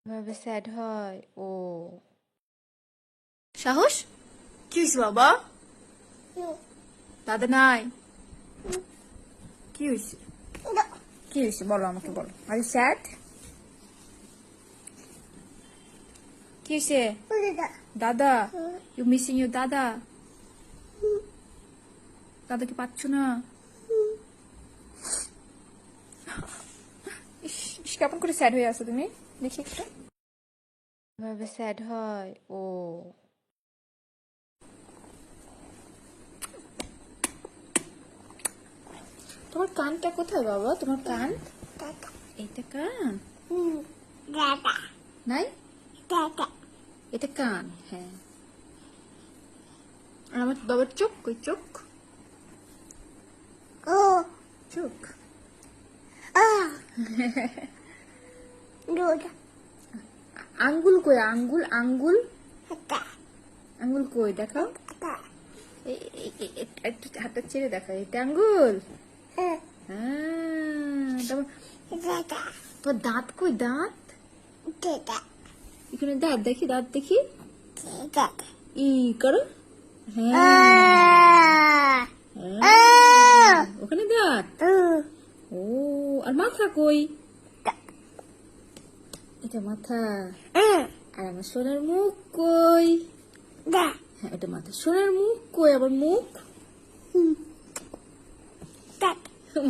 এভাবে স্যাড হয় ও। সাহস কি হয়েছে বাবা? দাদা নাই, কি হয়েছে? কি হয়েছে বলো, আমাকে বলো। Are you sad? কি হয়েছে? দাদা, ইউ মিসিং ইউ দাদা? দাদাকে পাচ্ছ না? ইস, কেমন করে স্যাড হয়ে আছো তুমি, দেখি একটা। এভাবে স্যাড হয় ও। তোমার কানটা কোথায় বাবা? তোমার কান? এটা কান নাই, এটা কান। হ্যাঁ, আর আমার বাবার চোখ কই? চোখ চোখ আঙ্গুল কই? আঙ্গুল আঙ্গুল আঙ্গুল কই দেখাও। একটু হাতটা ছেড়ে দেখা, এটা আঙ্গুল। তোর দাঁত কই? দাঁত এখানে, দাঁত দেখি, দাঁত দেখি। ই করো। হ্যাঁ, ওখানে দাঁত। ও, আর মাথা কই? এটা মাথা। আর আমার সোনার মুখ কই? হ্যাঁ, এটা মাথা। সোনার মুখ কই? আবার মুখ।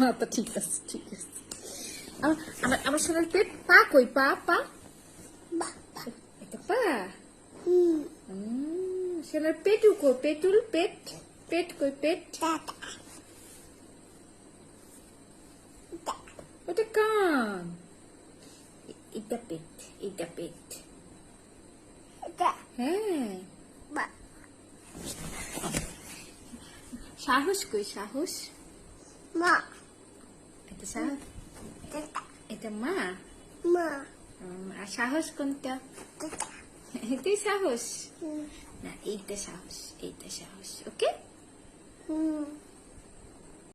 মাথা ঠিক আছে, ঠিক আছে। আমার সোনার পেট। পা কই? পা পা এটা পা। সোনার পেটু কই? পেটুল পেট। পেট কই? পেট। ওটা কান। এটা পেট, এটা পেট। হ্যাঁ, সাহস কই? সাহস এটা সাহস, এটা মা। আর সাহস কোনটা? এটাই সাহস না, এইটা সাহস, এইটা সাহস। ওকে।